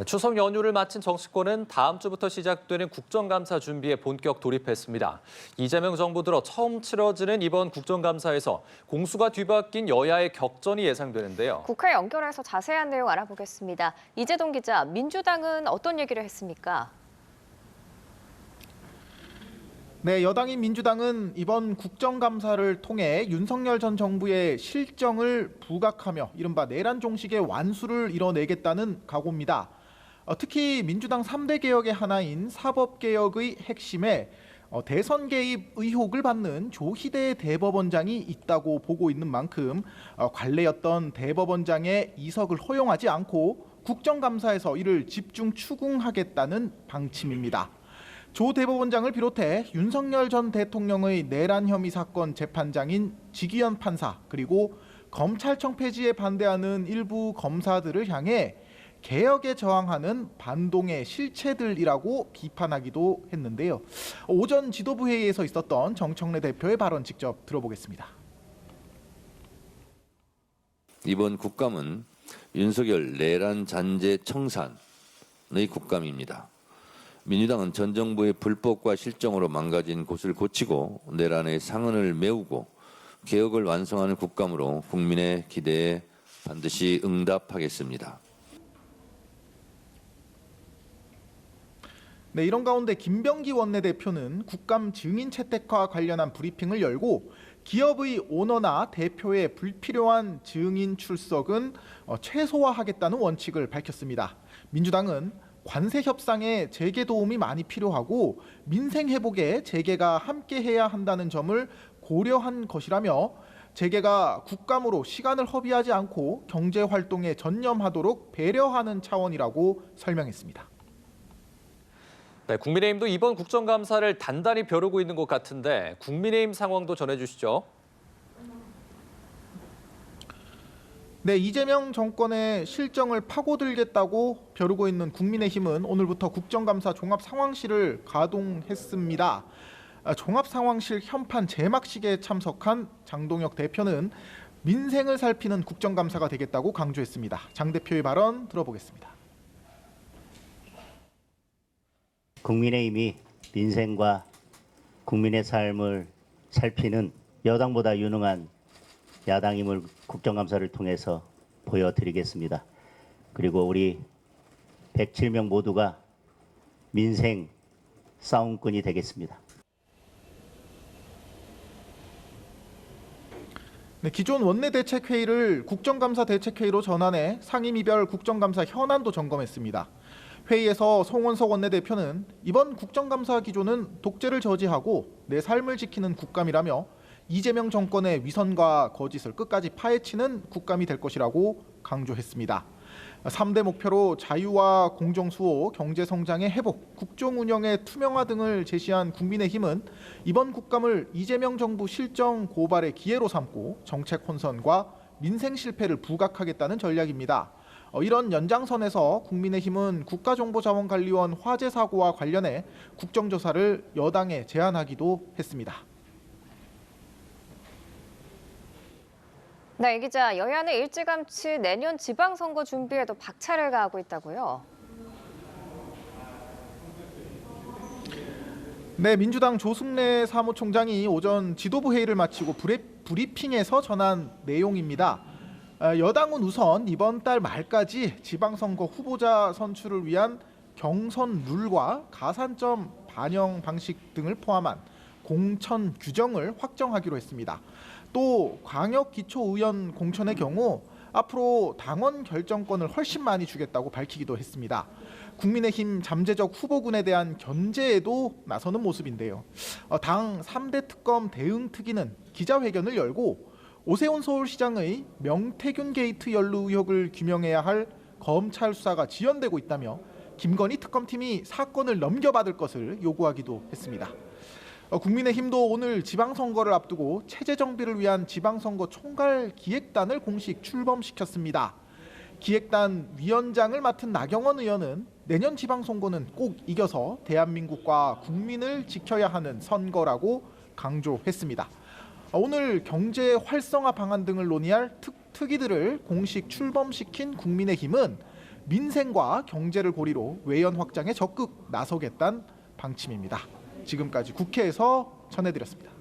추석 연휴를 마친 정치권은 다음 주부터 시작되는 국정감사 준비에 본격 돌입했습니다. 이재명 정부 들어 처음 치러지는 이번 국정감사에서 공수가 뒤바뀐 여야의 격전이 예상되는데요. 국회 연결해서 자세한 내용 알아보겠습니다. 이재동 기자, 민주당은 어떤 얘기를 했습니까? 네, 여당인 민주당은 이번 국정감사를 통해 윤석열 전 정부의 실정을 부각하며 이른바 내란 종식의 완수를 이뤄내겠다는 각오입니다. 특히 민주당 3대 개혁의 하나인 사법개혁의 핵심에 대선 개입 의혹을 받는 조희대 대법원장이 있다고 보고 있는 만큼 관례였던 대법원장의 이석을 허용하지 않고 국정감사에서 이를 집중 추궁하겠다는 방침입니다. 조 대법원장을 비롯해 윤석열 전 대통령의 내란 혐의 사건 재판장인 지기현 판사 그리고 검찰청 폐지에 반대하는 일부 검사들을 향해 개혁에 저항하는 반동의 실체들이라고 비판하기도 했는데요. 오전 지도부 회의에서 있었던 정청래 대표의 발언 직접 들어보겠습니다. 이번 국감은 윤석열 내란 잔재 청산의 국감입니다. 민주당은 전 정부의 불법과 실정으로 망가진 곳을 고치고 내란의 상흔을 메우고 개혁을 완성하는 국감으로 국민의 기대에 반드시 응답하겠습니다. 네, 이런 가운데 김병기 원내대표는 국감 증인 채택과 관련한 브리핑을 열고 기업의 오너나 대표의 불필요한 증인 출석은 최소화하겠다는 원칙을 밝혔습니다. 민주당은 관세 협상에 재계 도움이 많이 필요하고 민생 회복에 재계가 함께해야 한다는 점을 고려한 것이라며 재계가 국감으로 시간을 허비하지 않고 경제 활동에 전념하도록 배려하는 차원이라고 설명했습니다. 네, 국민의힘도 이번 국정감사를 단단히 벼르고 있는 것 같은데 국민의힘 상황도 전해주시죠. 네, 이재명 정권의 실정을 파고들겠다고 벼르고 있는 국민의힘은 오늘부터 국정감사 종합상황실을 가동했습니다. 종합상황실 현판 제막식에 참석한 장동혁 대표는 민생을 살피는 국정감사가 되겠다고 강조했습니다. 장 대표의 발언 들어보겠습니다. 국민의힘이 민생과 국민의 삶을 살피는 여당보다 유능한 야당임을 국정감사를 통해서 보여드리겠습니다. 그리고 우리 107명 모두가 민생 싸움꾼이 되겠습니다. 네, 기존 원내대책회의를 국정감사 대책회의로 전환해 상임위별 국정감사 현안도 점검했습니다. 회의에서 송원석 원내대표는 이번 국정감사 기조는 독재를 저지하고 내 삶을 지키는 국감이라며 이재명 정권의 위선과 거짓을 끝까지 파헤치는 국감이 될 것이라고 강조했습니다. 3대 목표로 자유와 공정수호, 경제성장의 회복, 국정운영의 투명화 등을 제시한 국민의힘은 이번 국감을 이재명 정부 실정 고발의 기회로 삼고 정책 혼선과 민생 실패를 부각하겠다는 전략입니다. 이런 연장선에서 국민의힘은 국가정보자원관리원 화재 사고와 관련해 국정조사를 여당에 제안하기도 했습니다. 네, 이 기자, 여야는 일찌감치 내년 지방선거 준비에도 박차를 가하고 있다고요? 네, 민주당 조승래 사무총장이 오전 지도부 회의를 마치고 브리핑에서 전한 내용입니다. 여당은 우선 이번 달 말까지 지방선거 후보자 선출을 위한 경선 룰과 가산점 반영 방식 등을 포함한 공천 규정을 확정하기로 했습니다. 또 광역기초의원 공천의 경우 앞으로 당원 결정권을 훨씬 많이 주겠다고 밝히기도 했습니다. 국민의힘 잠재적 후보군에 대한 견제에도 나서는 모습인데요. 당 3대 특검 대응특위는 기자회견을 열고 오세훈 서울시장의 명태균 게이트 연루 의혹을 규명해야 할 검찰 수사가 지연되고 있다며 김건희 특검팀이 사건을 넘겨받을 것을 요구하기도 했습니다. 국민의힘도 오늘 지방선거를 앞두고 체제 정비를 위한 지방선거 총괄 기획단을 공식 출범시켰습니다. 기획단 위원장을 맡은 나경원 의원은 내년 지방선거는 꼭 이겨서 대한민국과 국민을 지켜야 하는 선거라고 강조했습니다. 오늘 경제 활성화 방안 등을 논의할 특위들을 공식 출범시킨 국민의힘은 민생과 경제를 고리로 외연 확장에 적극 나서겠다는 방침입니다. 지금까지 국회에서 전해드렸습니다.